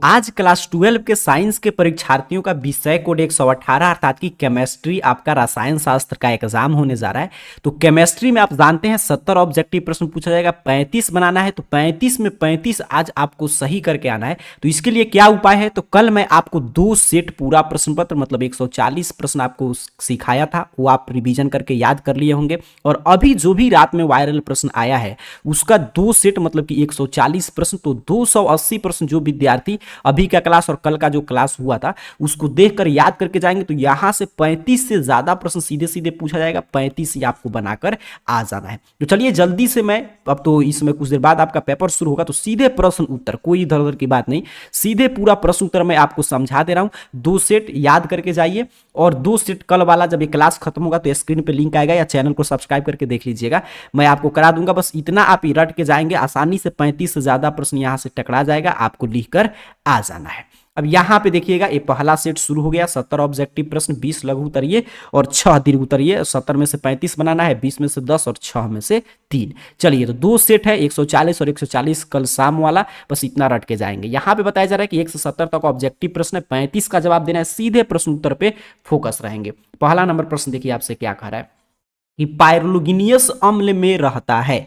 आज क्लास 12 के साइंस के परीक्षार्थियों का विषय कोड 118 अर्थात की केमिस्ट्री आपका रसायन शास्त्र का एग्जाम होने जा रहा है। तो केमिस्ट्री में आप जानते हैं 70 ऑब्जेक्टिव प्रश्न पूछा जाएगा, 35 बनाना है। तो 35 में 35 आज आपको सही करके आना है। तो इसके लिए क्या उपाय है, तो कल मैं आपको 2 सेट पूरा प्रश्न पत्र मतलब 140 प्रश्न आपको सिखाया था, वो आप रिवीजन करके याद कर लिए होंगे। और अभी जो भी रात में वायरल प्रश्न आया है उसका 2 सेट मतलब कि 140 प्रश्न, तो 280 प्रश्न जो विद्यार्थी अभी का क्लास और कल का जो क्लास हुआ था उसको देखकर याद करके जाएंगे तो यहां से 35 से ज्यादा प्रश्न सीधे सीधे पूछा जाएगा। 35 ही आपको बनाकर आ जाना है। तो चलिए जल्दी से मैं अब तो इसमें कुछ देर बाद आपका पेपर शुरू होगा, तो सीधे प्रश्न उत्तर, कोई इधर उधर की बात नहीं, सीधे पूरा प्रश्न उत्तर मैं आपको समझा दे रहा हूं। 2 सेट याद करके जाइए और 2 सेट कल वाला जब ये क्लास खत्म होगा तो स्क्रीन पे लिंक आएगा या चैनल को सब्सक्राइब करके देख लीजिएगा, मैं आपको करा दूंगा। बस इतना आप ही रट के जाएंगे, आसानी से 35 से ज्यादा प्रश्न यहां से टकरा जाएगा, आपको लिखकर आ जाना है। अब यहां पे देखिएगा ये पहला सेट शुरू हो गया। 70 ऑब्जेक्टिव प्रश्न, 20 लघु उत्तरीय और 6 दीर्घ उत्तरीय। 70 में से 35 बनाना है, 20 में से 10 और 6 में से 3। चलिए तो 2 सेट है 140 और 140 कल शाम वाला, बस इतना रट के जाएंगे। यहां पे बताया जा रहा है कि 1 से 70 तक ऑब्जेक्टिव प्रश्न है, 35 का जवाब देना है, सीधे प्रश्न उत्तर पे फोकस रहेंगे। पहला नंबर प्रश्न देखिए आपसे क्या कह रहा है कि पायरोलुगिनियस अम्ल में रहता है।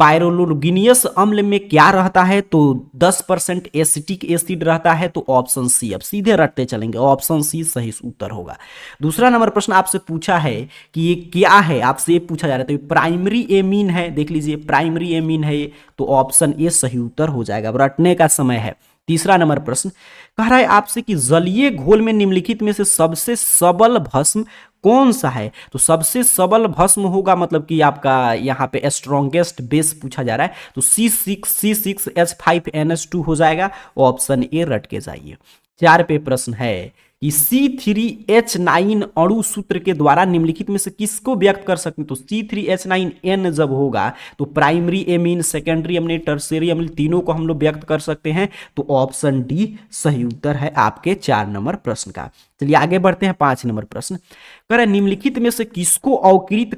पायरोलुगिनियस अम्ल में क्या रहता है, तो 10% एसिटिक एसिड रहता है, तो ऑप्शन सी। अब सीधे रटते चलेंगे, ऑप्शन सी सही उत्तर होगा। दूसरा नंबर प्रश्न आपसे पूछा है कि ये क्या है, आपसे ये पूछा जा रहा है तो प्राइमरी एमीन है, देख लीजिए प्राइमरी एमीन है ये, तो ऑप्शन ए सही उत्तर हो जाएगा। अब रटने का समय है। तीसरा नंबर प्रश्न कह रहा है आपसे कि जलीय घोल में निम्नलिखित में से सबसे सबल भस्म कौन सा है, तो सबसे सबल भस्म होगा मतलब कि आपका यहाँ पे स्ट्रॉन्गेस्ट बेस पूछा जा रहा है, तो C6H5NH2 हो जाएगा। ऑप्शन ए रट के जाइए। 4 पे प्रश्न है कि C3H9 अणु सूत्र के द्वारा निम्नलिखित में से किसको व्यक्त कर सकते हैं, तो C3H9N जब होगा तो primary amine, secondary amine, tertiary amine तीनों को हम लोग व्यक्त कर सकते हैं, तो ऑप्शन डी सही उत्तर है आपके 4 नंबर प्रश्न का। चलिए आगे बढ़ते हैं 5 नंबर प्रश्न। कह रहे निम्नलिखित में से किसको अवकृत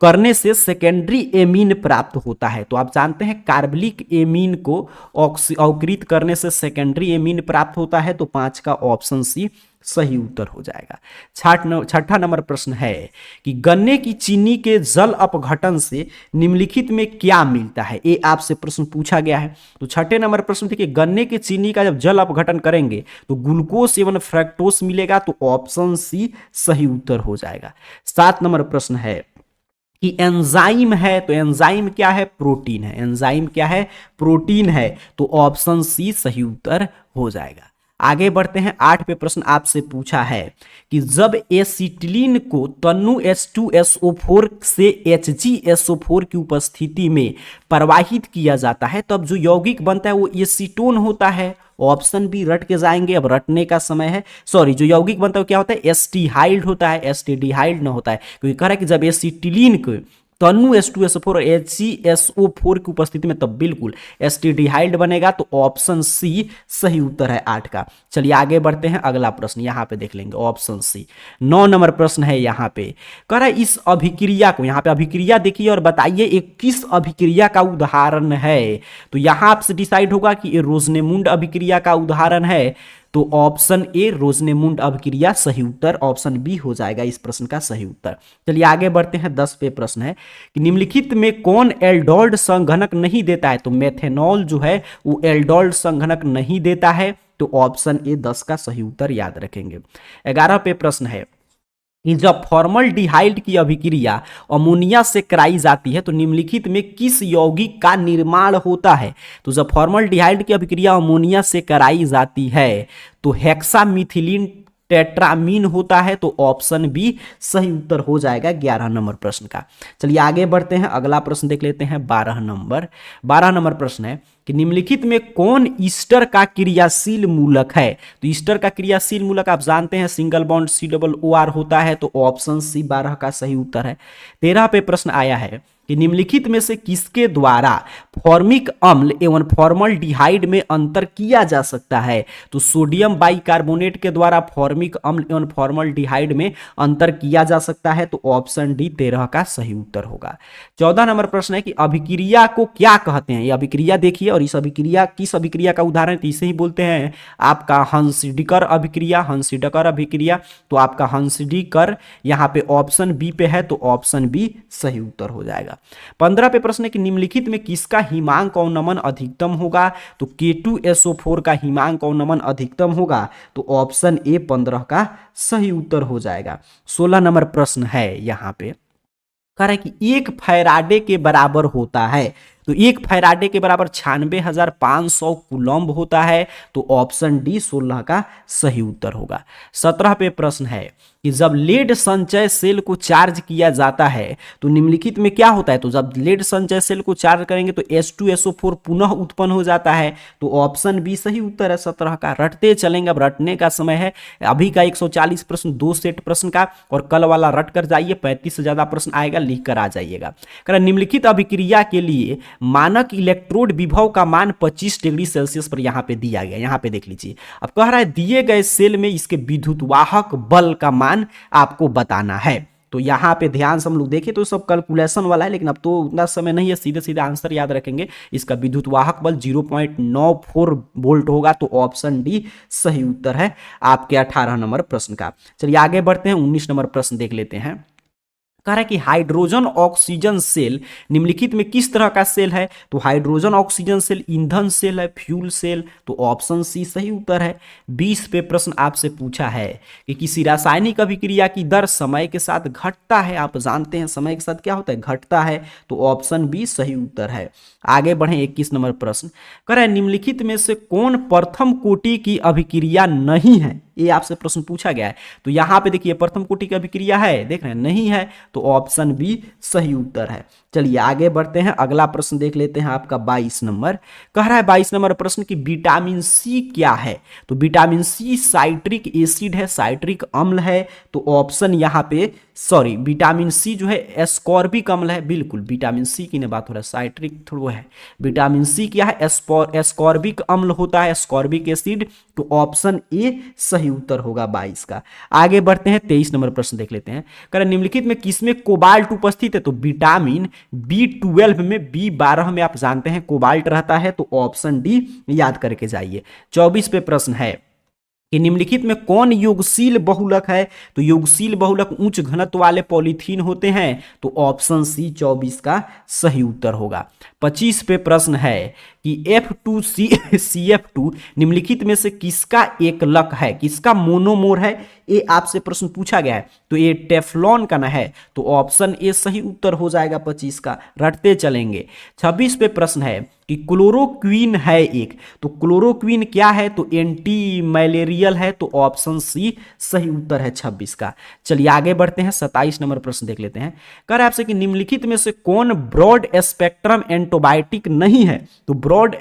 करने से सेकेंडरी एमीन प्राप्त होता है, तो आप जानते हैं कार्बलिक एमीन को अवकृत करने से सेकेंडरी एमीन प्राप्त होता है, तो 5 का ऑप्शन सी सही उत्तर हो जाएगा। 6ठा नंबर प्रश्न है कि गन्ने की चीनी के जल अपघटन से निम्नलिखित में क्या मिलता है, ये आपसे प्रश्न पूछा गया है। तो 6ठे नंबर प्रश्न देखिए गन्ने की चीनी का जब जल अपघटन करेंगे तो ग्लूकोज एवं फ्रक्टोज मिलेगा, तो ऑप्शन सी सही उत्तर हो जाएगा। 7 नंबर प्रश्न है कि एंजाइम है, तो एंजाइम क्या है, प्रोटीन है। एंजाइम क्या है, प्रोटीन है, तो ऑप्शन सी सही उत्तर हो जाएगा। आगे बढ़ते हैं 8 पे प्रश्न आपसे पूछा है कि जब एसिटिलीन को तनु H2SO4 से HgSO4 की उपस्थिति में प्रवाहित किया जाता है तब जो यौगिक बनता है वो एसीटोन होता है। ऑप्शन बी रट के जाएंगे, अब रटने का समय है। सॉरी, जो यौगिक बनता है वो क्या होता है, एस्टिहाइड होता है, एस्टिडिहाइड न होता है, क्योंकि कह रहा है कि जब एसिटिलीन को तनु H2SO4 और HgSO4 की उपस्थिति में तब बिल्कुल एस्टिडिहाइड बनेगा, तो ऑप्शन सी सही उत्तर है 8 का। चलिए आगे बढ़ते हैं, अगला प्रश्न यहां पे देख लेंगे, ऑप्शन सी। 9 नंबर प्रश्न है यहां पे, कह रहा है इस अभिक्रिया को, यहां पे अभिक्रिया देखिए और बताइए एक किस अभिक्रिया का उदाहरण है, तो यहां आपसे डिसाइड होगा कि ये रोजनेमुंड अभिक्रिया का उदाहरण है, तो ऑप्शन ए रोजनेमुंड अभिक्रिया सही उत्तर, ऑप्शन बी हो जाएगा इस प्रश्न का सही उत्तर। चलिए आगे बढ़ते हैं 10 पे प्रश्न है कि निम्नलिखित में कौन एल्डोल्ड संघनक नहीं देता है, तो मेथेनॉल जो है वो एल्डोल्ड संघनक नहीं देता है, तो ऑप्शन ए 10 का सही उत्तर याद रखेंगे। 11 पे प्रश्न है कि जब फॉर्मल्डिहाइड की अभिक्रिया अमोनिया से कराई जाती है तो निम्नलिखित में किस यौगिक का निर्माण होता है, तो जब फॉर्मल्डिहाइड की अभिक्रिया अमोनिया से कराई जाती है तो हेक्सामिथिलीन टेट्रामीन होता है, तो ऑप्शन बी सही उत्तर हो जाएगा 11 नंबर प्रश्न का। चलिए आगे बढ़ते हैं, अगला प्रश्न देख लेते हैं 12 नंबर प्रश्न है कि निम्नलिखित में कौन ईस्टर का क्रियाशील मूलक है, तो ईस्टर का क्रियाशील मूलक आप जानते हैं सिंगल बॉन्ड COOR होता है, तो ऑप्शन सी 12 का सही उत्तर है। 13 पे प्रश्न आया है कि निम्नलिखित में से किसके द्वारा फॉर्मिक अम्ल एवं फॉर्मल्डिहाइड में अंतर किया जा सकता है। तो सोडियम बाइकार्बोनेट के द्वारा फॉर्मिक अम्ल एवं फॉर्मल्डिहाइड में अंतर किया जा सकता है। तो ऑप्शन डी 13 का सही उत्तर होगा। 14 नंबर प्रश्न है कि अभिक्रिया को क्या कहते हैं। ये अभिक्रिया देखिए, और इस अभिक्रिया किस अभिक्रिया का उदाहरण, तो इसे ही बोलते हैं आपका हंसडीकर अभिक्रिया। हंसडीकर अभिक्रिया, तो आपका हंसडीकर यहाँ पे ऑप्शन बी पे है, तो ऑप्शन बी सही उत्तर हो जाएगा। 15 पे प्रश्न है कि निम्नलिखित में किसका हिमांक अवनमन अधिकतम होगा। तो K2SO4 का हिमांक अवनमन अधिकतम होगा। तो ऑप्शन ए 15 का सही उत्तर हो जाएगा। 16 नंबर प्रश्न है यहां पे, कह रहा है कि 1 फैराडे के बराबर होता है। तो 1 फैराडे के बराबर 96,500 कूलम्ब होता है। तो ऑप्शन डी 16 का सही उत्तर होगा। 17 पे प्रश्न है कि जब लेड संचय सेल को चार्ज किया जाता है तो निम्नलिखित में क्या होता है। तो जब लेड संचय सेल को चार्ज करेंगे तो H2SO4 पुनः उत्पन्न हो जाता है। तो ऑप्शन बी सही उत्तर है 17 का। रटते चलेंगे, अब रटने का समय है। अभी का 140 प्रश्न 2 सेट प्रश्न का, और कल वाला रट कर जाइए, 35 से ज्यादा प्रश्न आएगा, लिख कर आ जाइएगा। निम्नलिखित अभिक्रिया के लिए मानक इलेक्ट्रोड विभव का मान 25 डिग्री सेल्सियस पर यहां पे दिया गया। यहां पे देख लीजिए, अब कह रहा है दिए गए सेल में इसके विद्युतवाहक बल का मान आपको बताना है। तो यहां पे ध्यान से हम लोग देखें तो सब कैलकुलेशन वाला है, लेकिन अब तो उतना समय नहीं है, सीधे सीधे आंसर याद रखेंगे। इसका विद्युतवाहक बल 0.94 वोल्ट होगा। तो ऑप्शन डी सही उत्तर है आपके 18 नंबर प्रश्न का। चलिए आगे बढ़ते हैं, 19 नंबर प्रश्न देख लेते हैं। कह रहा है कि हाइड्रोजन ऑक्सीजन सेल निम्नलिखित में किस तरह का सेल है। तो हाइड्रोजन ऑक्सीजन सेल ईंधन सेल है, फ्यूल सेल। तो ऑप्शन सी सही उत्तर है। 20 पे प्रश्न आपसे पूछा है कि किसी रासायनिक अभिक्रिया की दर समय के साथ घटता है। आप जानते हैं समय के साथ क्या होता है, घटता है। तो ऑप्शन बी सही उत्तर है। आगे बढ़े 21 नंबर प्रश्न, कह रहा है निम्नलिखित में से कौन प्रथम कोटि की अभिक्रिया नहीं है। ये आपसे प्रश्न पूछा गया है। तो यहां पे देखिए प्रथम कोटि की अभिक्रिया है, देख रहे हैं, नहीं है। तो ऑप्शन बी सही उत्तर है। चलिए आगे बढ़ते हैं, अगला प्रश्न देख लेते हैं आपका 22 नंबर। कह रहा है 22 नंबर प्रश्न कि विटामिन सी क्या है। तो विटामिन सी साइट्रिक एसिड है, साइट्रिक अम्ल है। तो ऑप्शन यहां पे सॉरी, विटामिन सी जो है एस्कॉर्बिक अम्ल है। बिल्कुल विटामिन सी की बात हो रहा है, साइट्रिक थोड़ा है। विटामिन सी क्या है, एस्कॉर्बिक अम्ल होता है, एस्कॉर्बिक एसिड। तो ऑप्शन ए सही उत्तर होगा 22 का। आगे बढ़ते हैं, 23 नंबर प्रश्न देख लेते हैं। कह रहे निम्नलिखित में किसमें कोबाल्ट उपस्थित है। तो विटामिन B12 में, B12 में आप जानते हैं कोबाल्ट रहता है। तो ऑप्शन डी याद करके जाइए। 24 पे प्रश्न है कि निम्नलिखित में कौन योगशील बहुलक है। तो योगशील बहुलक उच्च घनत्व वाले पॉलीथीन होते हैं। तो ऑप्शन सी 24 का सही उत्तर होगा। 25 पे प्रश्न है कि F2CF2 निम्नलिखित में से किसका एकलक है, किसका मोनोमोर है। ये आपसे प्रश्न पूछा गया है। तो ये टेफ्लॉन का ना है। तो ऑप्शन ए सही उत्तर हो जाएगा 25 का। रटते चलेंगे। 26 पे प्रश्न है कि क्लोरोक्वीन है एक। तो क्लोरोक्वीन क्या है। तो एंटी मलेरियल है। तो ऑप्शन सी सही उत्तर है 26 का। चलिए आगे बढ़ते हैं, 27 नंबर प्रश्न देख लेते हैं। कह रहा है आपसे कि निम्नलिखित में से कौन ब्रॉड स्पेक्ट्रम एंटीबायोटिक नहीं है। तो ब्रॉड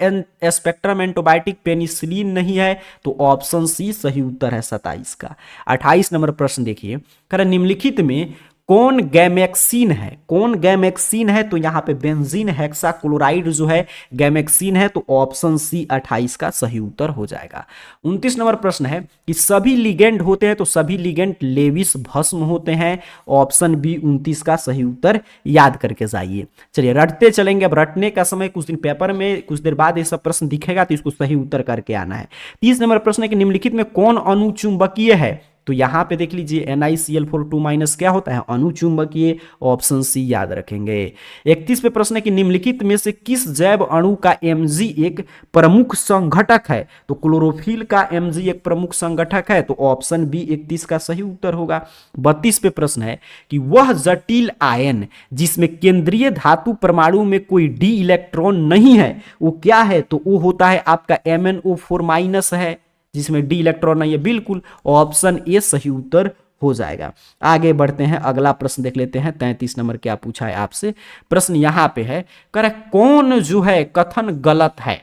स्पेक्ट्रम एंटीबायोटिक पेनिसिलिन नहीं है। तो ऑप्शन सी सही उत्तर है 27 का। 28 नंबर प्रश्न देखिए, कह रहा निम्नलिखित में कौन गैमेक्सिन है। कौन गैमेक्सिन है। तो यहां पे बेंजीन हेक्साक्लोराइड जो है गैमेक्सिन है। तो ऑप्शन सी 28 का सही उत्तर हो जाएगा। 29 नंबर प्रश्न है कि सभी लिगेंड होते हैं। तो सभी लिगेंड लेविस भस्म होते हैं। ऑप्शन बी 29 का सही उत्तर याद करके जाइए। चलिए रटते चलेंगे। अब रटने का समय कुछ दिन पेपर में कुछ देर बाद ये सब प्रश्न दिखेगा, तो इसको सही उत्तर करके आना है। 30 नंबर प्रश्न है कि निम्नलिखित में कौन अणुचुंबकीय है। तो यहां पे देख लीजिए NiCl4 क्या होता है, अणुचुंबकीय। ऑप्शन सी याद रखेंगे। 31 पे प्रश्न है कि निम्नलिखित में से किस जैव अणु का Mg एक प्रमुख संघटक है। तो क्लोरोफिल का Mg एक प्रमुख संघटक है। तो ऑप्शन बी 31 का सही उत्तर होगा। 32 पे प्रश्न है कि वह जटिल आयन जिसमें केंद्रीय धातु परमाणु में कोई डी इलेक्ट्रॉन नहीं है वो क्या है। तो वो होता है आपका MnO4- है, जिसमें डी इलेक्ट्रॉन नहीं है। बिल्कुल ऑप्शन ए सही उत्तर हो जाएगा। आगे बढ़ते हैं, अगला प्रश्न देख लेते हैं। 33 नंबर क्या पूछा है आपसे प्रश्न यहां पे है, कह रहा है कौन जो है कथन गलत है।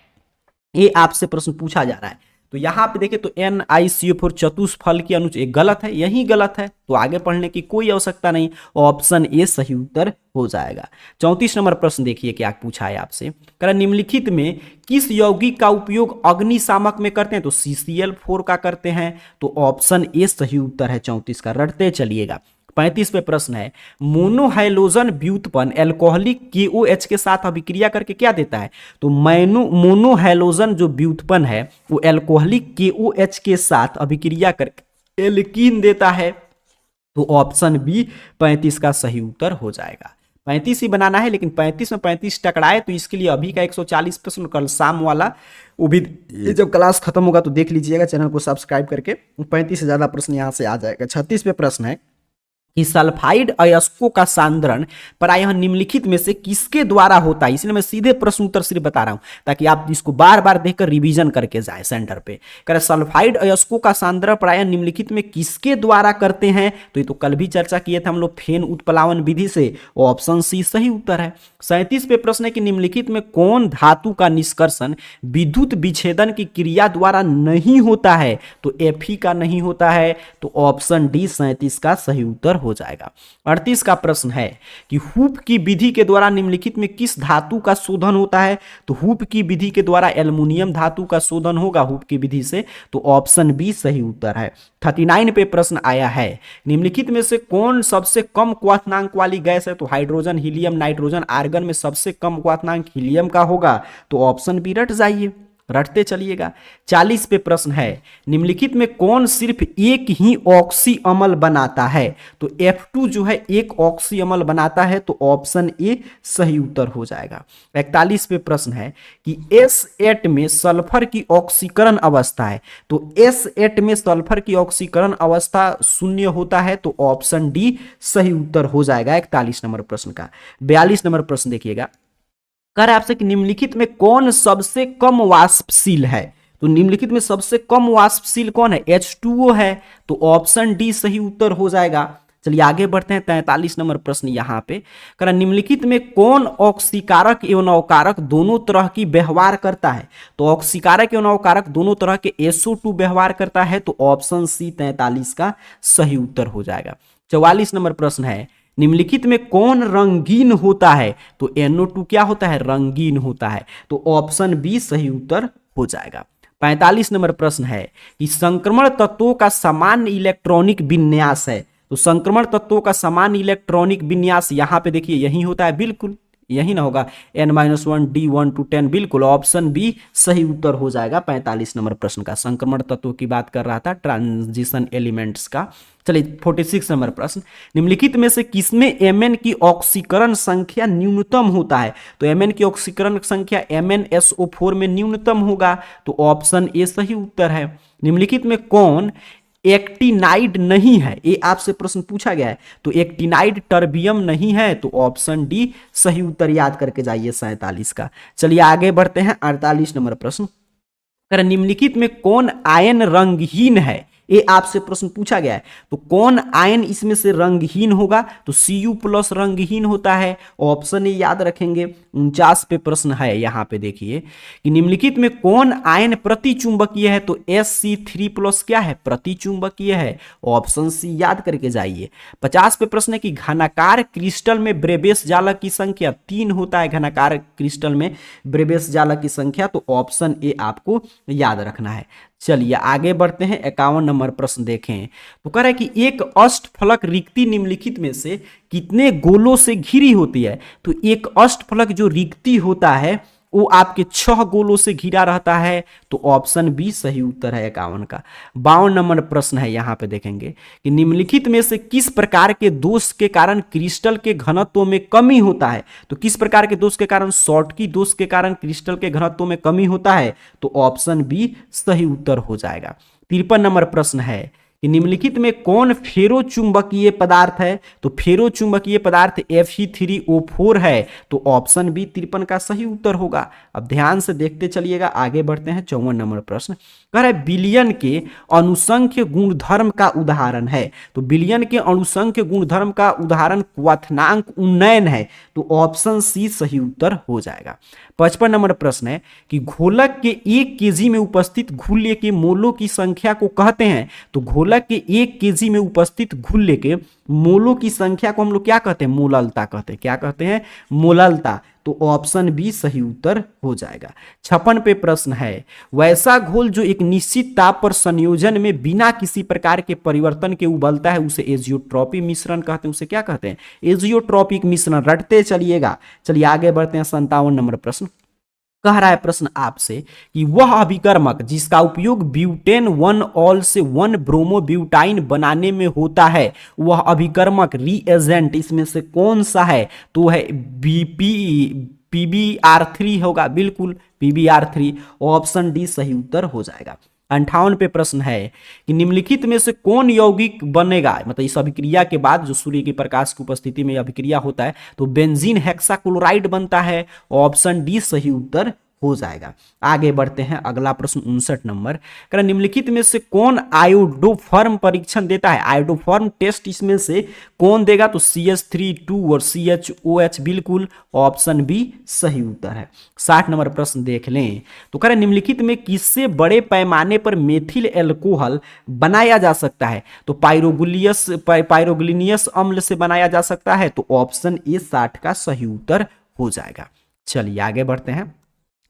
ये आपसे प्रश्न पूछा जा रहा है। तो यहाँ पे देखें तो NiCO4 चतुष्फल की अनुच एक गलत है, यही गलत है, तो आगे पढ़ने की कोई आवश्यकता नहीं, ऑप्शन ए सही उत्तर हो जाएगा। 34 नंबर प्रश्न देखिए क्या पूछा है आपसे, कह रहा निम्नलिखित में किस यौगिक का उपयोग अग्निशामक में करते हैं, तो CCl4 का करते हैं, तो ऑप्शन ए सही उत्तर है 34 का, रटते चलिएगा। 35 पे प्रश्न है, मोनोहाइलोजन व्युत्पन्न एल्कोहलिक KOH के साथ अभिक्रिया करके क्या देता है, तो मोनोहाइलोजन जो व्युत्पन्न है वो एल्कोहलिक KOH के साथ अभिक्रिया करके एल्कीन देता है, तो ऑप्शन बी 35 का सही उत्तर हो जाएगा। 35 ही बनाना है, लेकिन 35 में 35 टकराए तो इसके लिए अभी का 140 प्रश्न, कल शाम वाला वो भी जब क्लास खत्म होगा तो देख लीजिएगा, चैनल को सब्सक्राइब करके 35 से ज़्यादा प्रश्न यहाँ से आ जाएगा। 36 पे प्रश्न है कि सल्फाइड अयस्कों का सांद्रण प्रायः निम्नलिखित में से किसके द्वारा होता है, इसलिए मैं सीधे प्रश्न उत्तर सिर्फ बता रहा हूं ताकि आप इसको बार बार देखकर रिवीजन करके जाएं सेंटर पे। कह रहे सल्फाइड अयस्कों का सांद्रण प्रायः निम्नलिखित में किसके द्वारा करते हैं, तो ये तो कल भी चर्चा किए थे हम लोग, फेन उत्प्लावन विधि से, ऑप्शन सी सही उत्तर है। 37 पे प्रश्न है कि निम्नलिखित में कौन धातु का निष्कर्षण विद्युत विच्छेदन की क्रिया द्वारा नहीं होता है, तो Fe का नहीं होता है, तो ऑप्शन डी 37 का सही उत्तर हो जाएगा। 38 का प्रश्न है कि हूप की विधि के द्वारा निम्नलिखित में किस धातु का शोधन होता है, तो हूप की विधि के द्वारा एल्युमिनियम धातु का शोधन होगा हूप की विधि से, तो ऑप्शन बी सही उत्तर है। 39 पे प्रश्न आया है, निम्नलिखित में से कौन सबसे कम क्वथनांक वाली गैस है, तो हाइड्रोजन, हीलियम, नाइट्रोजन, आर्गन में सबसे कम क्वथनांक हीलियम का होगा, तो ऑप्शन बी, रट जाइए, रटते चलिएगा। 40 पे प्रश्न है, निम्नलिखित में कौन सिर्फ एक ही ऑक्सी अम्ल बनाता है, तो F2 जो है एक ऑक्सी अम्ल बनाता है, तो ऑप्शन ए सही उत्तर हो जाएगा। 41 पे प्रश्न है कि S8 में सल्फर की ऑक्सीकरण अवस्था है, तो S8 में सल्फर की ऑक्सीकरण अवस्था शून्य होता है, तो ऑप्शन डी सही उत्तर हो जाएगा 41 नंबर प्रश्न का। 42 नंबर प्रश्न देखिएगा, कह रहा है आपसे कि निम्नलिखित में कौन सबसे कम वाष्पशील है, तो निम्नलिखित में सबसे कम वाष्पशील कौन है, H2O है, तो ऑप्शन डी सही उत्तर हो जाएगा। चलिए आगे बढ़ते हैं। 43 नंबर प्रश्न यहाँ पे, कह रहा निम्नलिखित में कौन ऑक्सीकारक एवं अवकारक दोनों तरह की व्यवहार करता है, तो ऑक्सीकारक एवं अवकारक दोनों तरह के SO2 व्यवहार करता है, तो ऑप्शन सी 43 का सही उत्तर हो जाएगा। 44 नंबर प्रश्न है, निम्नलिखित में कौन रंगीन होता है, तो NO2 क्या होता है, रंगीन होता है, तो ऑप्शन बी सही उत्तर हो जाएगा। 45 नंबर प्रश्न है कि संक्रमण तत्वों का सामान्य इलेक्ट्रॉनिक विन्यास है, तो संक्रमण तत्वों का सामान्य इलेक्ट्रॉनिक विन्यास यहां पे देखिए यही होता है, बिल्कुल यही ना होगा, n-1 d1 to 10, बिल्कुल ऑप्शन बी सही उत्तर हो जाएगा 45 नंबर प्रश्न का। संक्रमण तत्वों की बात कर रहा था, ट्रांजिशन एलिमेंट्स का। चलिए 46 नंबर प्रश्न, निम्नलिखित में से किसमें Mn की ऑक्सीकरण संख्या न्यूनतम होता है, तो Mn की ऑक्सीकरण संख्या MnSO4 में न्यूनतम होगा, तो ऑप्शन ए सही उत्तर है। निम्नलिखित में कौन एक्टिनाइड नहीं है, ये आपसे प्रश्न पूछा गया है, तो एक्टिनाइड टर्बियम नहीं है, तो ऑप्शन डी सही उत्तर याद करके जाइए 47 का। चलिए आगे बढ़ते हैं। 48 नंबर प्रश्न, निम्नलिखित में कौन आयन रंगहीन है, ये आपसे प्रश्न पूछा गया है, तो कौन आयन इसमें से रंगहीन होगा, तो Cu+ रंगहीन होता है, ऑप्शन ए याद रखेंगे। 49 पे प्रश्न है, यहाँ पे देखिए कि निम्नलिखित में कौन आयन प्रतिचुंबकीय है, तो Sc3+ क्या है, प्रतिचुंबकीय है, ऑप्शन सी याद करके जाइए। 50 पे प्रश्न है कि घनाकार क्रिस्टल में ब्रेबेस जालक की संख्या 3 होता है, घनाकार क्रिस्टल में ब्रेबेस जालक की संख्या, तो ऑप्शन ए आपको याद रखना है। चलिए आगे बढ़ते हैं। 51 नंबर प्रश्न देखें, तो कह रहा है कि एक अष्टफलक रिक्ति निम्नलिखित में से कितने गोलों से घिरी होती है, तो एक अष्टफलक जो रिक्ति होता है वो आपके 6 गोलों से घिरा रहता है, तो ऑप्शन बी सही उत्तर है 51 का। 52 नंबर प्रश्न है, यहाँ पे देखेंगे कि निम्नलिखित में से किस प्रकार के दोष के कारण क्रिस्टल के घनत्व में कमी होता है, तो किस प्रकार के दोष के कारण, शॉर्टकी दोष के कारण क्रिस्टल के घनत्व में कमी होता है, तो ऑप्शन बी सही उत्तर हो जाएगा। 53 नंबर प्रश्न है कि निम्नलिखित में कौन फेरोचुंबकीय पदार्थ है, तो फेरोचुंबकीय पदार्थ Fe3O4 है, तो ऑप्शन बी 53 का सही उत्तर होगा। अब ध्यान से देखते चलिएगा, आगे बढ़ते हैं। 54 नंबर प्रश्न कह रहा है विलयन के अनुसंख्य गुणधर्म का उदाहरण है, तो विलयन के अनुसंख्य गुणधर्म का उदाहरण क्वथनांक उन्नयन है, तो ऑप्शन सी सही उत्तर हो जाएगा। 55 नंबर प्रश्न है कि घोलक के 1 केजी में उपस्थित घुल्य के मोलों की संख्या को कहते हैं। तो घोलक के 1 केजी में उपस्थित घुल्य के मोलों की संख्या को हम लोग क्या कहते हैं? मोललता कहते हैं। क्या कहते हैं? मोललता। तो ऑप्शन बी सही उत्तर हो जाएगा। 56 पे प्रश्न है, वैसा घोल जो एक निश्चित ताप पर संयोजन में बिना किसी प्रकार के परिवर्तन के उबलता है उसे एजियोट्रॉपिक मिश्रण कहते हैं। उसे क्या कहते हैं? एजियोट्रॉपिक मिश्रण। रटते चलिएगा। चलिए आगे बढ़ते हैं। 57 नंबर प्रश्न कह रहा है प्रश्न आपसे कि वह अभिकर्मक जिसका उपयोग ब्यूटेन 1 ऑल से 1 ब्रोमो ब्यूटाइन बनाने में होता है, वह अभिकर्मक रीएजेंट इसमें से कौन सा है? तो है PbR3 होगा। बिल्कुल PbR3। ऑप्शन डी सही उत्तर हो जाएगा। 58 पे प्रश्न है कि निम्नलिखित में से कौन यौगिक बनेगा, मतलब इस अभिक्रिया के बाद जो सूर्य के प्रकाश की उपस्थिति में अभिक्रिया होता है तो बेंजीन हेक्साक्लोराइड बनता है। ऑप्शन डी सही उत्तर हो जाएगा। आगे बढ़ते हैं। अगला प्रश्न 59 नंबर कह रहा निम्नलिखित में से कौन आयोडोफॉर्म परीक्षण देता है? आयोडोफॉर्म टेस्ट इसमें से कौन देगा? तो CH3 और CHOH। बिल्कुल ऑप्शन बी सही उत्तर है। 60 नंबर प्रश्न देख लें तो कह रहे निम्नलिखित में किससे बड़े पैमाने पर मेथिल एल्कोहल बनाया जा सकता है? तो पायरोग्लिनियस अम्ल से बनाया जा सकता है। तो ऑप्शन ए 60 का सही उत्तर हो जाएगा। चलिए आगे बढ़ते हैं।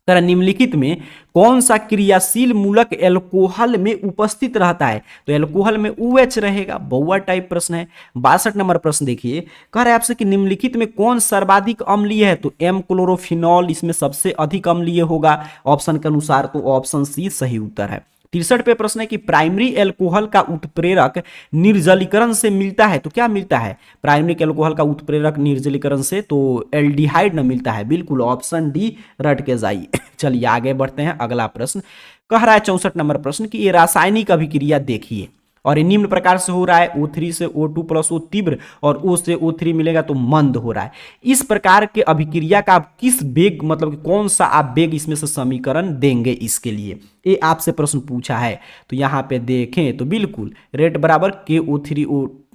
तरह निम्नलिखित में कौन सा क्रियाशील मूलक एल्कोहल में उपस्थित रहता है? तो एल्कोहल में OH रहेगा। बहुआ टाइप प्रश्न है। 62 नंबर प्रश्न देखिए, कह रहा है आपसे कि निम्नलिखित में कौन सर्वाधिक अम्लीय है? तो M क्लोरोफिनॉल इसमें सबसे अधिक अम्लीय होगा ऑप्शन के अनुसार। तो ऑप्शन सी सही उत्तर है। 63 पे प्रश्न है कि प्राइमरी एल्कोहल का उत्प्रेरक निर्जलीकरण से मिलता है। तो क्या मिलता है? प्राइमरी एल्कोहल का उत्प्रेरक निर्जलीकरण से तो एल्डिहाइड न मिलता है। बिल्कुल ऑप्शन डी रट के जाइए। चलिए आगे बढ़ते हैं। अगला प्रश्न कह रहा है 64 नंबर प्रश्न की ये रासायनिक अभिक्रिया देखिए और ये निम्न प्रकार से हो रहा है। O3 से O2 प्लस O तीव्र और O से O3 मिलेगा तो मंद हो रहा है। इस प्रकार के अभिक्रिया का आप किस वेग, मतलब कि कौन सा आप वेग इसमें से समीकरण देंगे इसके लिए? ये आपसे प्रश्न पूछा है। तो यहाँ पे देखें तो बिल्कुल रेट बराबर KO3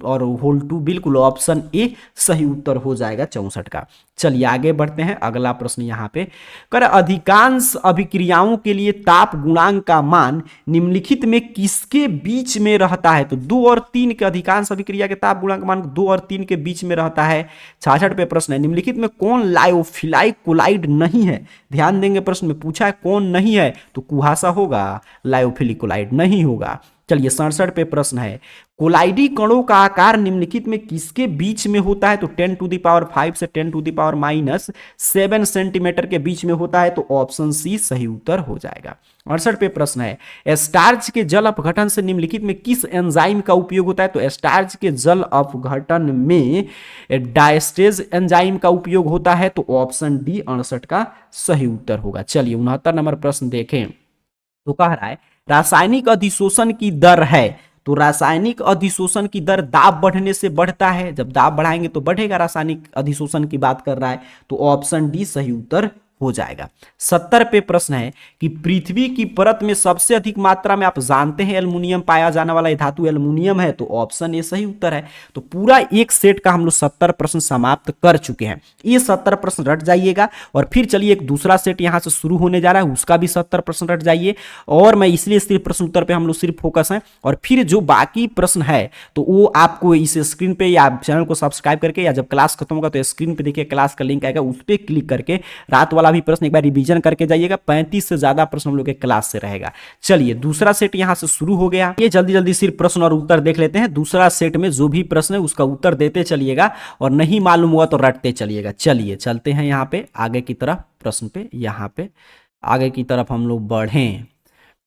और होल 2। बिल्कुल ऑप्शन ए सही उत्तर हो जाएगा 64 का। चलिए आगे बढ़ते हैं। अगला प्रश्न यहाँ पे कर अधिकांश अभिक्रियाओं के लिए ताप गुणांक का मान निम्नलिखित में किसके बीच में रहता है? तो 2 और 3 के अधिकांश अभिक्रिया के ताप गुणांक मान 2 और 3 के बीच में रहता है। 66 पे प्रश्न है निम्नलिखित में कौन लायोफिलाइक कोलाइड नहीं है? ध्यान देंगे प्रश्न में पूछा है कौन नहीं है, तो कुहासा होगा, लायोफिलिक कोलाइड नहीं होगा। चलिए 67 पे प्रश्न है कोलाइडी कणों का आकार निम्नलिखित में किसके बीच में होता है? तो 10⁵ से 10⁻⁷ सेंटीमीटर के बीच में होता है। तो ऑप्शन सी सही उत्तर हो जाएगा। 68 पे प्रश्न है स्टार्च के जल अपघटन से निम्नलिखित में किस एंजाइम का उपयोग होता है? तो स्टार्च के जल अपघटन में डायस्टेज एंजाइम का उपयोग होता है। तो ऑप्शन डी 68 का सही उत्तर होगा। चलिए 69 नंबर प्रश्न देखें तो कह रहा है रासायनिक अधिशोषण की दर है। तो रासायनिक अधिशोषण की दर दाब बढ़ने से बढ़ता है। जब दाब बढ़ाएंगे तो बढ़ेगा। रासायनिक अधिशोषण की बात कर रहा है। तो ऑप्शन डी सही उत्तर हो जाएगा। 70 पे प्रश्न है कि पृथ्वी की परत में सबसे अधिक मात्रा में आप जानते हैं एल्युमिनियम पाया जाने वाला धातु एल्युमिनियम है। तो ऑप्शन ए सही उत्तर है। तो पूरा एक सेट का हम लोग 70 प्रश्न समाप्त कर चुके हैं। ये 70 प्रश्न रट जाइएगा और फिर चलिए एक दूसरा सेट यहां से शुरू होने जा रहा है, उसका भी 70 प्रश्न रट जाइए। और मैं इसलिए सिर्फ प्रश्न उत्तर पे हम लोग सिर्फ फोकस है और फिर जो बाकी प्रश्न है तो वो आपको इस स्क्रीन पे या चैनल को सब्सक्राइब करके या जब क्लास खत्म होगा तो स्क्रीन पे देखिए क्लास का लिंक आएगा, उस पर क्लिक करके रात वाला भी प्रश्न एक बार रिवीजन करके जाइएगा। 35 से ज्यादा प्रश्न हम लोग के क्लास से रहेगा। चलिए दूसरा सेट यहां से शुरू हो गया। ये जल्दी जल्दी सिर्फ प्रश्न और उत्तर देख लेते हैं। दूसरा सेट में जो भी प्रश्न है उसका उत्तर देते चलिएगा और नहीं मालूम हुआ तो रटते चलिएगा। चलिए चलते हैं यहाँ पे आगे की तरफ प्रश्न पे, यहाँ पे आगे की तरफ हम लोग बढ़ें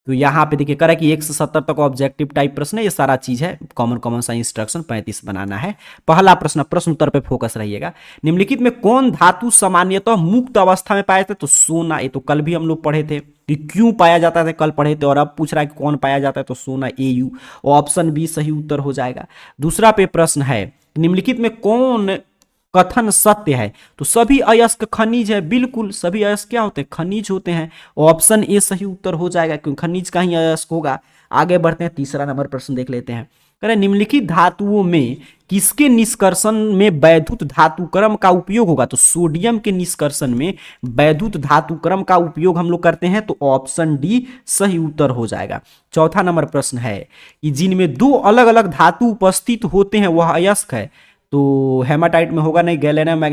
तो यहाँ पे देखिए करा कि 1 से 70 तक ऑब्जेक्टिव टाइप प्रश्न है। ये सारा चीज है कॉमन सा इंस्ट्रक्शन 35 बनाना है। पहला प्रश्न उत्तर पे फोकस रहिएगा। निम्नलिखित में कौन धातु सामान्यतः मुक्त अवस्था में पाए थे? तो सोना। ये तो कल भी हम लोग पढ़े थे कि क्यों पाया जाता था, कल पढ़े थे। और अब पूछ रहा है कि कौन पाया जाता है? तो सोना AU। ऑप्शन बी सही उत्तर हो जाएगा। दूसरा पे प्रश्न है निम्नलिखित में कौन कथन सत्य है? तो सभी अयस्क खनिज है। बिल्कुल सभी अयस्क क्या होते हैं? खनिज होते हैं। ऑप्शन ए सही उत्तर हो जाएगा क्योंकि खनिज का ही अयस्क होगा। आगे बढ़ते हैं। तीसरा नंबर प्रश्न देख लेते हैं। कह रहे निम्नलिखित धातुओं में किसके निष्कर्षण में वैद्युत धातुक्रम का उपयोग होगा? तो सोडियम के निष्कर्षण में वैद्युत धातुक्रम का उपयोग हम लोग करते हैं, तो ऑप्शन डी सही उत्तर हो जाएगा। चौथा नंबर प्रश्न है कि जिनमें दो अलग अलग धातु उपस्थित होते हैं वह अयस्क है। तो हेमाटाइट में होगा नहीं, गैलेनियम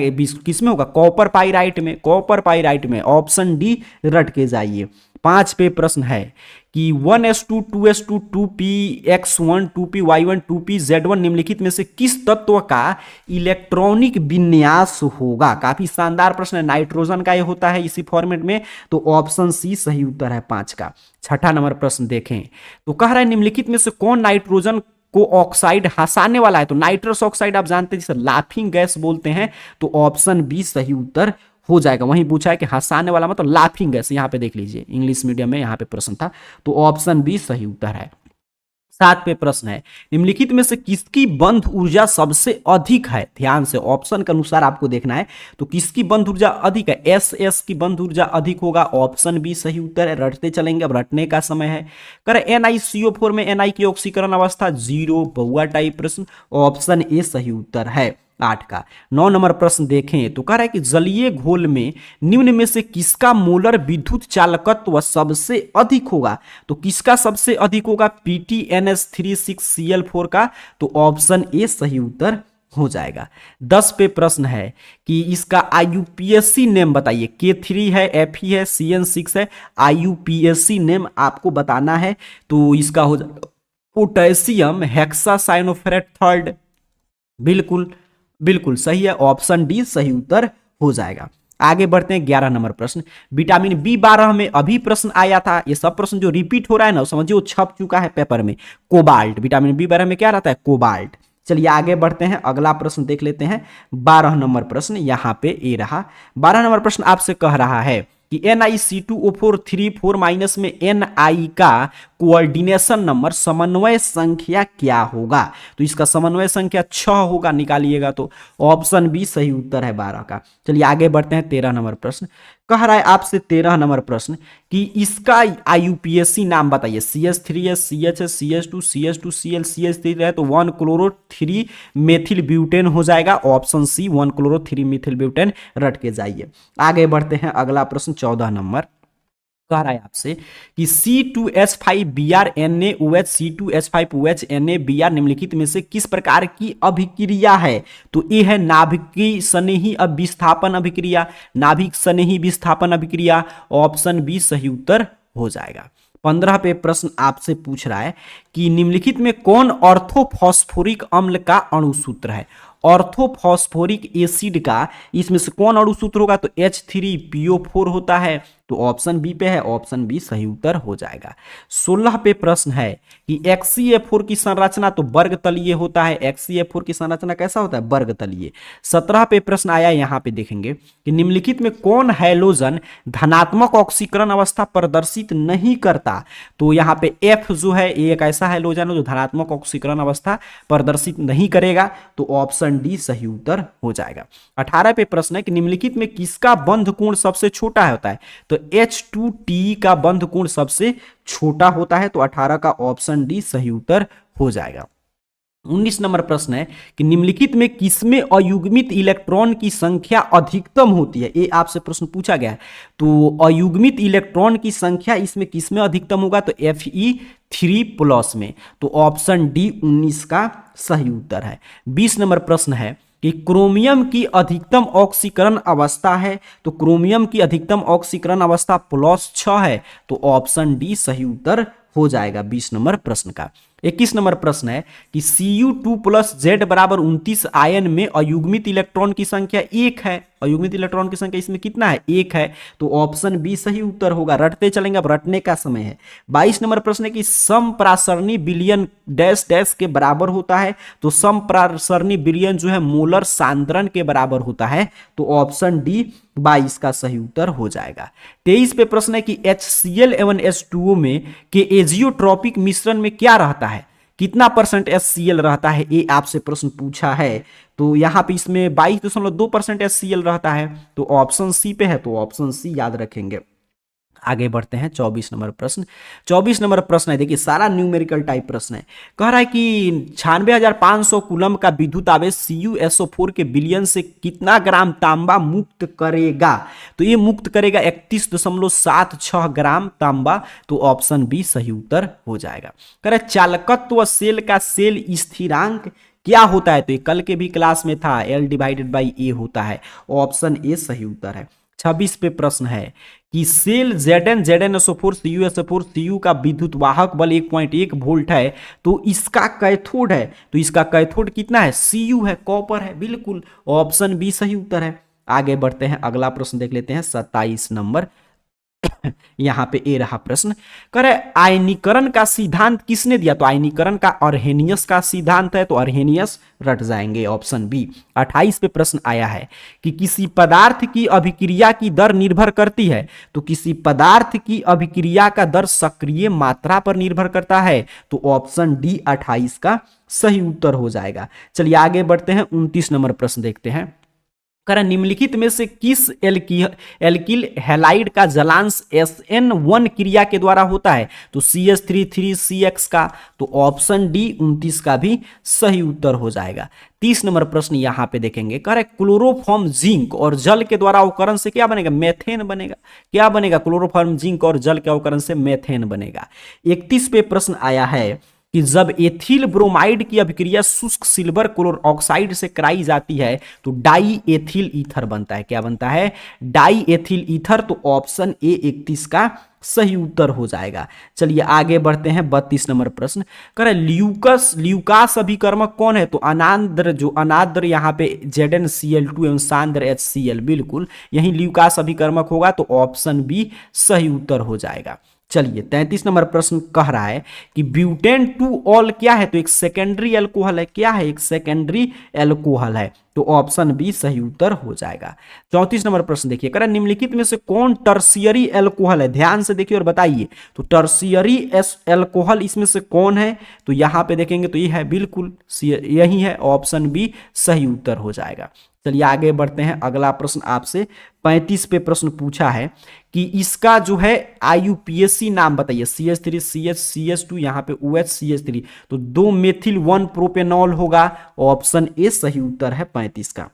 किस में होगा? कॉपर पाइराइट में। कॉपर पाइराइट में ऑप्शन डी रट के जाइए। 5 पे प्रश्न है कि 1s2 2s2 2px1 2py1 2pz1 निम्नलिखित में से किस तत्व का इलेक्ट्रॉनिक विन्यास होगा? काफी शानदार प्रश्न है, नाइट्रोजन का ये होता है इसी फॉर्मेट में, तो ऑप्शन सी सही उत्तर है 5 का। छठा नंबर प्रश्न देखें तो कह रहा है निम्नलिखित में से कौन नाइट्रोजन को ऑक्साइड हंसाने वाला है? तो नाइट्रस ऑक्साइड आप जानते हैं जिसे लाफिंग गैस बोलते हैं, तो ऑप्शन बी सही उत्तर हो जाएगा। वहीं पूछा है कि हंसाने वाला मतलब लाफिंग गैस, यहां पे देख लीजिए इंग्लिश मीडियम में यहां पे प्रश्न था, तो ऑप्शन बी सही उत्तर है। 7 पे प्रश्न है निम्नलिखित में से किसकी बंध ऊर्जा सबसे अधिक है? ध्यान से ऑप्शन के अनुसार आपको देखना है, तो किसकी बंध ऊर्जा अधिक है? एस की बंध ऊर्जा अधिक होगा, ऑप्शन बी सही उत्तर है। रटते चलेंगे, अब रटने का समय है। करें NiCO4 में Na की ऑक्सीकरण अवस्था 0, बहुआ टाइप प्रश्न, ऑप्शन ए सही उत्तर है 8 का। 9 नंबर प्रश्न देखें तो कह रहा है कि जलीय घोल में निम्न में से किसका मोलर विद्युत चालकत्व सबसे अधिक होगा? तो किसका सबसे अधिक होगा? PTNS36Cl4 का, तो ऑप्शन ए सही उत्तर हो जाएगा। 10 पे प्रश्न है कि इसका IUPAC नेम बताइए। K3 है, Fe है, CN6 है, IUPAC नेम आपको बताना है, तो इसका हो जाएगा पोटेशियम हेक्सासाइनोफेरेट थर्ड। बिल्कुल बिल्कुल सही है, ऑप्शन डी सही उत्तर हो जाएगा। आगे बढ़ते हैं 11 नंबर प्रश्न। विटामिन B12 में अभी प्रश्न आया था, ये सब प्रश्न जो रिपीट हो रहा है ना समझिए वो छप चुका है पेपर में। कोबाल्ट, विटामिन B12 में क्या रहता है? कोबाल्ट। चलिए आगे बढ़ते हैं, अगला प्रश्न देख लेते हैं। 12 नंबर प्रश्न यहां पे ए रहा। 12 नंबर प्रश्न आपसे कह रहा है कि NiC2O4 3 4- में Ni का कोऑर्डिनेशन नंबर समन्वय संख्या क्या होगा? तो इसका समन्वय संख्या 6 होगा, निकालिएगा तो ऑप्शन बी सही उत्तर है 12 का। चलिए आगे बढ़ते हैं 13 नंबर प्रश्न। कह रहा है आपसे 13 नंबर प्रश्न कि इसका IUPAC नाम बताइए। CH3 है, CH है, CH2 CH2 Cl CH3 है, तो 1-chloro-3 मेथिल ब्यूटेन हो जाएगा, option C 1-chloro-3 methyl butane. रट के जाइए। आगे बढ़ते हैं, अगला प्रश्न 14 नंबर कह रहा है आपसे कि C2H5Br NaOH C2H5OH NaBr निम्नलिखित में से किस प्रकार की अभिक्रिया है? तो ये है नाभिकीय स्नेही विस्थापन अभिक्रिया, नाभिक स्नेही विस्थापन अभिक्रिया, ऑप्शन बी सही उत्तर हो जाएगा। 15 पे प्रश्न आपसे पूछ रहा है कि निम्नलिखित में कौन ऑर्थोफॉस्फोरिक अम्ल का अणुसूत्र है? ऑर्थोफॉस्फोरिक एसिड का इसमें से कौन अणुसूत्र होगा? तो H3PO4 होता है, तो ऑप्शन बी पे है, ऑप्शन बी सही उत्तर हो जाएगा। 16 पे प्रश्न है कि XCF4 की संरचना तो वर्ग तलीय होता है, XCF4 की संरचना कैसा होता है? वर्ग तलीय। 17 पे प्रश्न आया, यहां पे देखेंगे कि निम्नलिखित में कौन हैलोजन धनात्मक ऑक्सीकरण अवस्था प्रदर्शित नहीं करता? तो यहां पे F जो है एक ऐसा हैलोजन है जो धनात्मक ऑक्सीकरण अवस्था प्रदर्शित नहीं करेगा, तो ऑप्शन डी सही उत्तर हो जाएगा। 18 पे प्रश्न है कि निम्नलिखित में किसका बंध कोण सबसे छोटा होता है? तो H2Te का बंध कोण सबसे छोटा होता है, तो 18 का ऑप्शन डी सही उत्तर हो जाएगा। 19 नंबर प्रश्न है कि निम्नलिखित में किसमें अयुग्मित इलेक्ट्रॉन की संख्या अधिकतम होती है? ये आपसे प्रश्न पूछा गया है, तो अयुग्मित इलेक्ट्रॉन की संख्या इसमें किसमें अधिकतम होगा? तो Fe3+ में, तो ऑप्शन डी 19 का सही उत्तर है। 20 नंबर प्रश्न है कि क्रोमियम की अधिकतम ऑक्सीकरण अवस्था है, तो क्रोमियम की अधिकतम ऑक्सीकरण अवस्था +6 है, तो ऑप्शन डी सही उत्तर हो जाएगा 20 नंबर प्रश्न का। 21 नंबर प्रश्न है कि Cu2+Z बराबर 29 आयन में अयुग्मित इलेक्ट्रॉन की संख्या 1 है। अयुग्मित इलेक्ट्रॉन की संख्या इसमें कितना है? 1 है, तो ऑप्शन बी सही उत्तर होगा। रटते चलेंगे, अब रटने का समय है। 22 नंबर प्रश्न है कि समप्रासरणी विलयन डैश डैश के बराबर होता है, तो समप्रासरणी विलयन जो है मोलर सांद्रण के बराबर होता है, तो ऑप्शन डी 22 का सही उत्तर हो जाएगा। 23 पे प्रश्न है कि HCl एवं H2O में के एजियोट्रॉपिक मिश्रण में क्या रहता है? कितना % HCl रहता है? ये आपसे प्रश्न पूछा है, तो यहां पे इसमें 22.2% HCl रहता है, तो ऑप्शन सी पे है, तो ऑप्शन सी याद रखेंगे। आगे बढ़ते हैं 24 नंबर प्रश्न। 24 नंबर प्रश्न है, देखिए सारा न्यूमेरिकल टाइप प्रश्न है। कह रहा है कि 96,500 कूलम का विद्युत आवेश CuSO4 के विलयन से कितना ग्राम तांबा मुक्त करेगा? तो ये मुक्त करेगा 31.76 ग्राम तांबा। तो ऑप्शन बी सही उत्तर हो जाएगा। कह रहा है चालकत्व सेल का सेल स्थिरांक क्या होता है? तो ये कल के भी क्लास में था, L/A होता है। ऑप्शन ए सही उत्तर है। 26 पे प्रश्न है कि सेल ZnZnSO4 CuSO4 Cu का विद्युत वाहक बल 1.1 वोल्ट है, तो इसका कैथोड है, तो इसका कैथोड कितना है? Cu है, कॉपर है, बिल्कुल ऑप्शन बी सही उत्तर है। आगे बढ़ते हैं, अगला प्रश्न देख लेते हैं 27 नंबर। यहां पे ए रहा प्रश्न। करे आयनीकरण का सिद्धांत किसने दिया? तो आयनीकरण का अर्हेनियस का सिद्धांत है, तो अर्हेनियस रट जाएंगे, ऑप्शन बी। 28 पे प्रश्न आया है कि किसी पदार्थ की अभिक्रिया की दर निर्भर करती है, तो किसी पदार्थ की अभिक्रिया का दर सक्रिय मात्रा पर निर्भर करता है, तो ऑप्शन डी 28 का सही उत्तर हो जाएगा। चलिए आगे बढ़ते हैं, 29 नंबर प्रश्न देखते हैं। करा निम्नलिखित में से किस एल्किल हैलाइड का जलांश SN1 क्रिया के द्वारा होता है? तो CH3 का, तो ऑप्शन डी 29 का भी सही उत्तर हो जाएगा। 30 नंबर प्रश्न यहां पे देखेंगे। कह रहे क्लोरोफॉर्म जिंक और जल के द्वारा अवकरण से क्या बनेगा? मेथेन बनेगा। क्या बनेगा? क्लोरोफॉर्म जिंक और जल के अवकरण से मेथेन बनेगा। 31 पे प्रश्न आया है कि जब एथिल ब्रोमाइड की अभिक्रिया शुष्क सिल्वर क्लोर ऑक्साइड से कराई जाती है, तो डाई एथिल ईथर बनता है। क्या बनता है? Die ethyl ether. तो ऑप्शन ए 31 का सही उत्तर हो जाएगा। चलिए आगे बढ़ते हैं, 32 नंबर प्रश्न। कह रहे ल्यूकास अभिकर्मक कौन है? तो अनाद्र, जो अनाद्र यहाँ पे ZnCl2 एवं सांद्र HCl, बिल्कुल यही ल्यूकास अभिकर्मक होगा। तो ऑप्शन बी सही उत्तर हो जाएगा। चलिए 33 नंबर प्रश्न कह रहा है कि ब्यूटेन टू ऑल क्या है? तो एक सेकेंडरी एल्कोहल है। क्या है? एक सेकेंडरी एल्कोहल है। तो ऑप्शन बी सही उत्तर हो जाएगा। 34 नंबर प्रश्न देखिए, कह रहा निम्नलिखित में से कौन टर्शियरी एल्कोहल है? ध्यान से देखिए और बताइए। तो टर्शियरी एल्कोहल इसमें से कौन है? तो यहां पे देखेंगे तो ये है, बिल्कुल यही है, ऑप्शन बी सही उत्तर हो जाएगा। चलिए आगे बढ़ते हैं, अगला प्रश्न आपसे 35 पे प्रश्न पूछा है कि इसका जो है IUPAC नाम बताइए। CH3 CH CH2 यहाँ पे OH CH3, तो 2 मेथिल 1 प्रोपेनॉल होगा। ऑप्शन ए सही उत्तर है 35 का।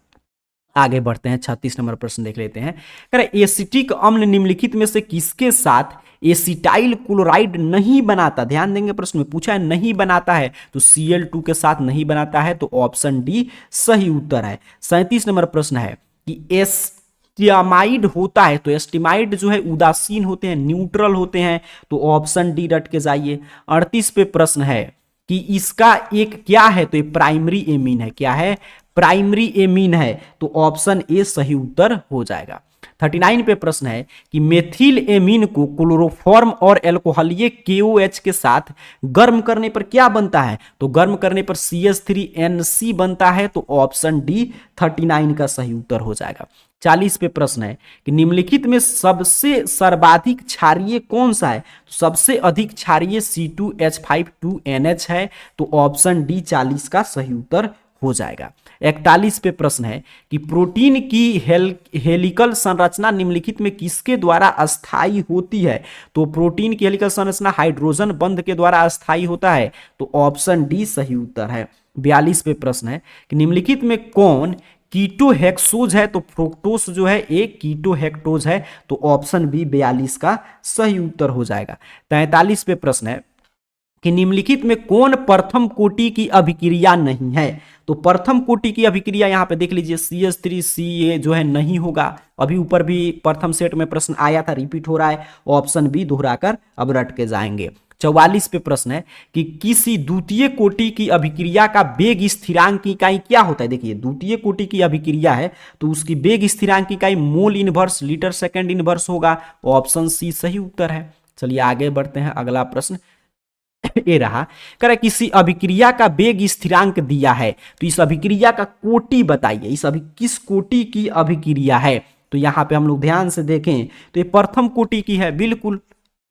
आगे बढ़ते हैं, 36 नंबर प्रश्न देख लेते हैं। कह रहे एसिटिक अम्ल निम्नलिखित में से किसके साथ एसिटाइल क्लोराइड नहीं बनाता? ध्यान देंगे, प्रश्न में पूछा है नहीं बनाता है, तो Cl2 के साथ नहीं बनाता है। तो ऑप्शन डी सही उत्तर है। 37 नंबर प्रश्न है कि एस्टिमाइड होता है, तो एस्टिमाइड जो है उदासीन होते हैं, न्यूट्रल होते हैं। तो ऑप्शन डी रट के जाइए। 38 पे प्रश्न है कि इसका एक क्या है? तो ये प्राइमरी एमीन है। क्या है? प्राइमरी एमीन है। तो ऑप्शन ए सही उत्तर हो जाएगा। 39 पे प्रश्न है कि मेथिल एमीन को क्लोरोफॉर्म और एल्कोहलीय KOH के साथ गर्म करने पर क्या बनता है? तो गर्म करने पर CH3NC बनता है। तो ऑप्शन डी 39 का सही उत्तर हो जाएगा। 40 पे प्रश्न है कि निम्नलिखित में सबसे सर्वाधिक क्षारीय कौन सा है? तो सबसे अधिक क्षारीय C2H5 2NH है। तो ऑप्शन डी 40 का सही उत्तर हो जाएगा। 41 पे प्रश्न है कि प्रोटीन की हेलिकल संरचना निम्नलिखित में किसके द्वारा अस्थायी होती है? तो प्रोटीन की हेलिकल संरचना हाइड्रोजन बंध के द्वारा अस्थायी होता है। तो ऑप्शन डी सही उत्तर है। 42 पे प्रश्न है कि निम्नलिखित में कौन कीटोहेक्सोज है? तो फ्रुक्टोज जो है एक कीटोहेक्टोज है। तो ऑप्शन बी 42 का सही उत्तर हो जाएगा। 43 पे प्रश्न है कि निम्नलिखित में कौन प्रथम कोटि की अभिक्रिया नहीं है? तो प्रथम कोटि की अभिक्रिया यहां पे देख लीजिए, CH3Ca जो है नहीं होगा। अभी ऊपर भी प्रथम सेट में प्रश्न आया था, रिपीट हो रहा है। ऑप्शन बी दोहराकर अब रट के जाएंगे। 44 पे प्रश्न है कि किसी द्वितीय कोटि की अभिक्रिया का वेग स्थिरांक की इकाई क्या होता है? देखिए द्वितीय कोटि की अभिक्रिया है तो उसकी वेग स्थिरांक की इकाई mole inverse litre second inverse होगा। ऑप्शन सी सही उत्तर है। चलिए आगे बढ़ते हैं, अगला प्रश्न ये रहा। कह रहा किसी अभिक्रिया का वेग स्थिरांक दिया है, तो इस अभिक्रिया का कोटि बताइए। किस कोटि की अभिक्रिया है? तो यहां पे हम लोग ध्यान से देखें तो ये प्रथम कोटि की है, बिल्कुल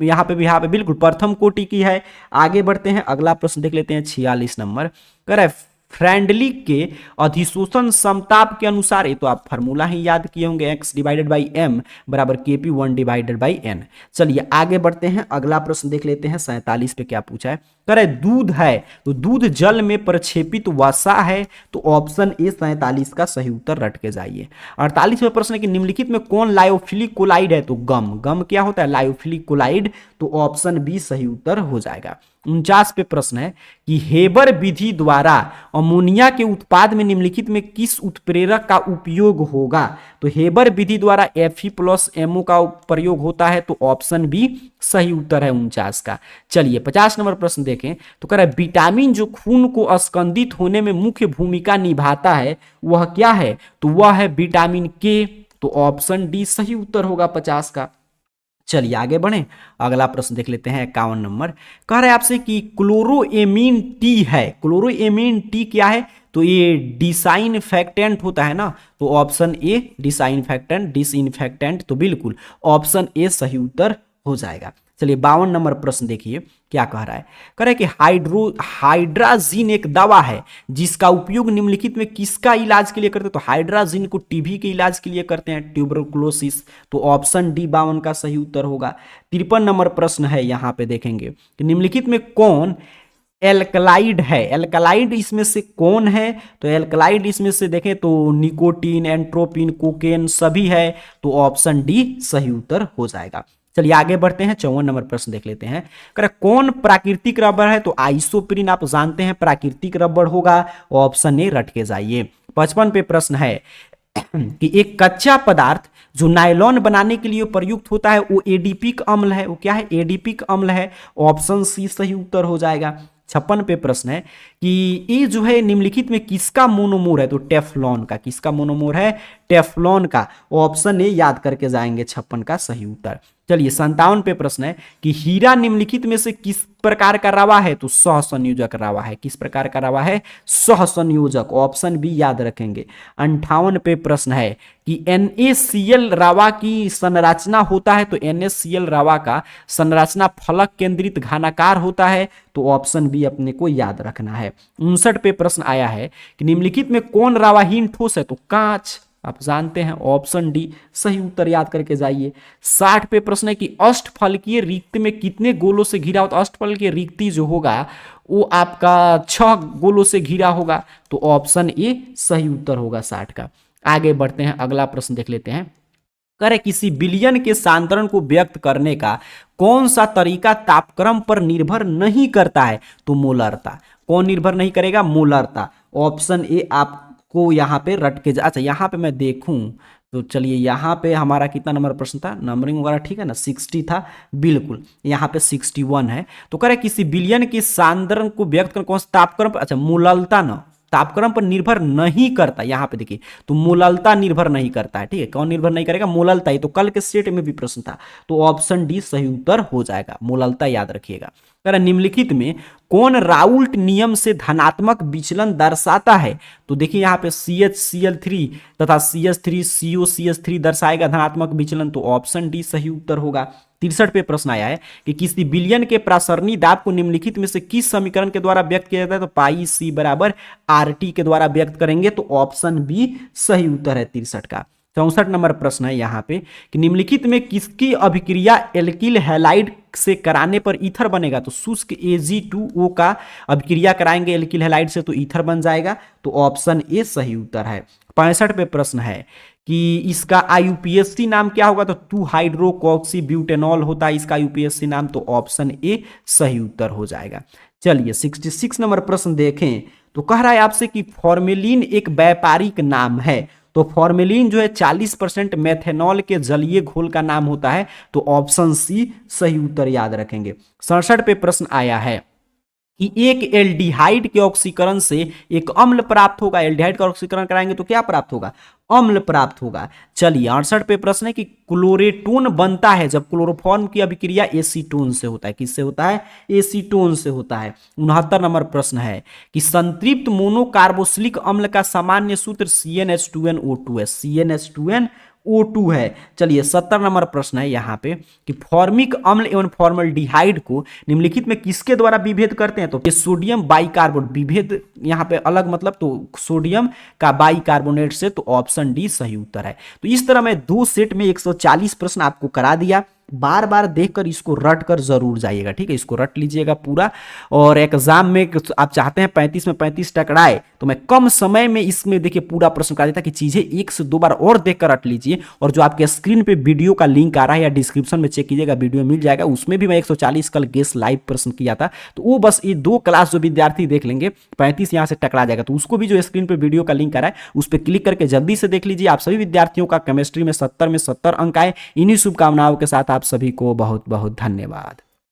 यहां पे बिल्कुल प्रथम कोटि की है। आगे बढ़ते हैं, अगला प्रश्न देख लेते हैं 46 नंबर। कह रहा है फ्रेंडली के अधिशोषण समताप के अनुसार, ये तो आप फार्मूला ही याद किए होंगे, x डिवाइडेड बाई m बराबर kp 1 डिवाइडेड बाई n। चलिए आगे बढ़ते हैं, अगला प्रश्न देख लेते हैं 47 पे क्या पूछा है। कह रहे दूध है तो दूध जल में प्रक्षेपित वसा है, तो ऑप्शन ए 47 का सही उत्तर रट के जाइए। 48वें प्रश्न है कि निम्नलिखित में कौन लायोफिलिक कोलाइड है, तो गम क्या होता है, लायोफिलिक कोलाइड, तो ऑप्शन बी सही उत्तर हो जाएगा। 49 पे प्रश्न है कि हेबर विधि द्वारा अमोनिया के उत्पाद में निम्नलिखित में किस उत्प्रेरक का उपयोग होगा, तो हेबर विधि द्वारा Fe+MO का प्रयोग होता है, तो ऑप्शन बी सही उत्तर है 49 का। चलिए 50 नंबर प्रश्न देखें, तो कह रहा है विटामिन जो खून को स्कंदित होने में मुख्य भूमिका निभाता है वह क्या है, तो वह है विटामिन के, तो ऑप्शन डी सही उत्तर होगा 50 का। चलिए आगे बढ़ें, अगला प्रश्न देख लेते हैं 51 नंबर। कह रहे हैं आपसे कि क्लोरोएमीन टी है, क्लोरोएमीन टी क्या है, तो ये डिसइंफेक्टेंट होता है ना, तो ऑप्शन ए डिसइंफेक्टेंट, तो बिल्कुल ऑप्शन ए सही उत्तर हो जाएगा। चलिए 52 नंबर प्रश्न देखिए क्या कह रहा है। कह रहा है कि हाइड्राजीन एक दवा है जिसका उपयोग निम्नलिखित में किसका इलाज के लिए करते हैं, तो हाइड्राजीन को टीबी के इलाज के लिए करते हैं, ट्यूबरकुलोसिस, तो ऑप्शन डी 52 का सही उत्तर होगा। 53 नंबर प्रश्न है, यहां पे देखेंगे कि निम्नलिखित में कौन एल्कलाइड है, एल्कलाइड इसमें से कौन है, तो एल्कलाइड इसमें से देखें तो निकोटीन, एंट्रोपिन, कोकेन सभी है, तो ऑप्शन डी सही उत्तर हो जाएगा। चलिए आगे बढ़ते हैं, 54 नंबर प्रश्न देख लेते हैं। कौन प्राकृतिक रबर है, तो आइसोप्रीन आप जानते हैं प्राकृतिक रबर होगा, ऑप्शन ए रट के जाइए। 55 पे प्रश्न है कि एक कच्चा पदार्थ जो नायलॉन बनाने के लिए प्रयुक्त होता है वो एडीपिक अम्ल है, वो क्या है, एडीपिक अम्ल है, ऑप्शन सी सही उत्तर हो जाएगा। 56 पे प्रश्न है कि ये जो है निम्नलिखित में किसका मोनोमोर है, तो टेफ्लॉन का, किसका मोनोमोर है, टेफ्लॉन का, ऑप्शन ए याद करके जाएंगे 56 का सही उत्तर। चलिए 57 पे प्रश्न है कि हीरा निम्नलिखित में से किस प्रकार का रवा है, तो सहसंयोजक रवा है, किस प्रकार का रवा है, सहसंयोजक, ऑप्शन बी याद रखेंगे। 58 पे प्रश्न है कि NaCl रवा की संरचना होता है, तो NaCl रवा का संरचना फलक केंद्रित घनाकार होता है, तो ऑप्शन बी अपने को याद रखना है। 59 पे प्रश्न आया है कि निम्नलिखित में कौन रवाहीन ठोस है, तो कांच, आप जानते हैं ऑप्शन डी सही उत्तर याद करके जाइए। 60 पे प्रश्न है कि अष्टफलकीय रिक्ति में कितने गोलों से घिरा होता है, अष्टफलकीय रिक्ति जो होगा वो आपका 6 गोलों से घिरा होगा, तो ऑप्शन ए सही उत्तर होगा 60 का। आगे बढ़ते हैं, अगला प्रश्न देख लेते हैं। करे किसी विलयन के सांतरण को व्यक्त करने का कौन सा तरीका तापक्रम पर निर्भर नहीं करता है, तो मोलरता, कौन निर्भर नहीं करेगा, मोलरता, ऑप्शन ए आपको यहाँ पे रट के अच्छा यहाँ पे मैं देखूं तो चलिए यहाँ पे हमारा कितना नंबर प्रश्न था, नंबरिंग वगैरह ठीक है ना, 60 था, बिल्कुल यहाँ पे 61 है। तो कह रहे किसी विलयन के सांद्रण को व्यक्त कर कौन सा तापक्रम पर, अच्छा मोललता ना, तापक्रम पर निर्भर नहीं करता, यहाँ पे देखिए तो मोललता निर्भर नहीं करता है, ठीक है, कौन निर्भर नहीं करेगा, मोललता ही, तो कल के सेट में भी प्रश्न था, तो ऑप्शन डी सही उत्तर हो जाएगा, मोललता याद रखिएगा। निम्नलिखित में कौन राउल्ट नियम से धनात्मक विचलन दर्शाता है, तो देखिए यहाँ पे CHCl3 तथा CH3COCH3 दर्शाएगा धनात्मक विचलन, तो ऑप्शन डी सही उत्तर होगा। 63 पे प्रश्न आया है कि किसी विलयन के प्रासरणी दाब को निम्नलिखित में से किस समीकरण के द्वारा व्यक्त किया जाता है, तो पाई सी बराबर RT के द्वारा व्यक्त करेंगे, तो ऑप्शन बी सही उत्तर है 63 का। 64 नंबर प्रश्न है यहाँ पे कि निम्नलिखित में किसकी अभिक्रिया एल्किल हैलाइड से कराने पर ईथर बनेगा, तो शुष्क Ag2O का अभिक्रिया कराएंगे एल्किल हैलाइड से तो ईथर बन जाएगा, तो ऑप्शन ए सही उत्तर है। 65 पे प्रश्न है कि इसका IUPAC नाम क्या होगा, तो 2 हाइड्रोकॉक्सी ब्यूटेनॉल होता है इसका IUPAC नाम, तो ऑप्शन ए सही उत्तर हो जाएगा। चलिए 66 नंबर प्रश्न देखें तो कह रहा है आपसे कि फॉर्मेलिन एक व्यापारिक नाम है, तो फॉर्मेलिन जो है 40% मेथेनॉल के जलीय घोल का नाम होता है, तो ऑप्शन सी सही उत्तर याद रखेंगे। 67 पे प्रश्न आया है कि एक एल्डिहाइड के ऑक्सीकरण से एक अम्ल प्राप्त होगा, एल्डिहाइड का ऑक्सीकरण कराएंगे तो क्या प्राप्त होगा, अम्ल प्राप्त होगा। चलिए 68 पे प्रश्न है कि क्लोरेटोन बनता है जब क्लोरोफॉर्म की अभिक्रिया एसीटोन से होता है, किससे होता है, एसीटोन से होता है। 69 नंबर प्रश्न है कि संतृप्त मोनोकार्बोक्सिलिक अम्ल का सामान्य सूत्र CnH2nO2 है, CnH2nO2 O2 है। चलिए 70 नंबर प्रश्न है यहाँ पे कि फॉर्मिक अम्ल एवं फॉर्मल्डिहाइड को निम्नलिखित में किसके द्वारा विभेद करते हैं? तो ये सोडियम बाइकार्बोनेट, विभेद यहाँ पे अलग मतलब तो सोडियम का बाइकार्बोनेट से, तो ऑप्शन डी सही उत्तर है। तो इस तरह मैं 2 सेट में 140 प्रश्न आपको करा दिया। बार बार देखकर इसको रट कर जरूर जाइएगा, ठीक है, इसको रट लीजिएगा पूरा। और एग्जाम में आप चाहते हैं 35 में 35 टकराए, तो मैं कम समय में इसमें देखिए पूरा प्रश्न करा देता कि चीजें 1 से 2 बार और देखकर रट लीजिए। और जो आपके स्क्रीन पे वीडियो का लिंक आ रहा है या डिस्क्रिप्शन में चेक कीजिएगा, वीडियो मिल जाएगा, उसमें भी मैं 140 कल गेस लाइव प्रश्न किया था। तो वो बस ये 2 क्लास जो विद्यार्थी देख लेंगे 35 यहां से टकरा जाएगा। तो उसको भी जो स्क्रीन पे वीडियो का लिंक आ रहा है उस पर क्लिक करके जल्दी से देख लीजिए। आप सभी विद्यार्थियों का केमिस्ट्री में 70 अंक आए। इन्हीं शुभकामनाओं के साथ आप सभी को बहुत बहुत धन्यवाद।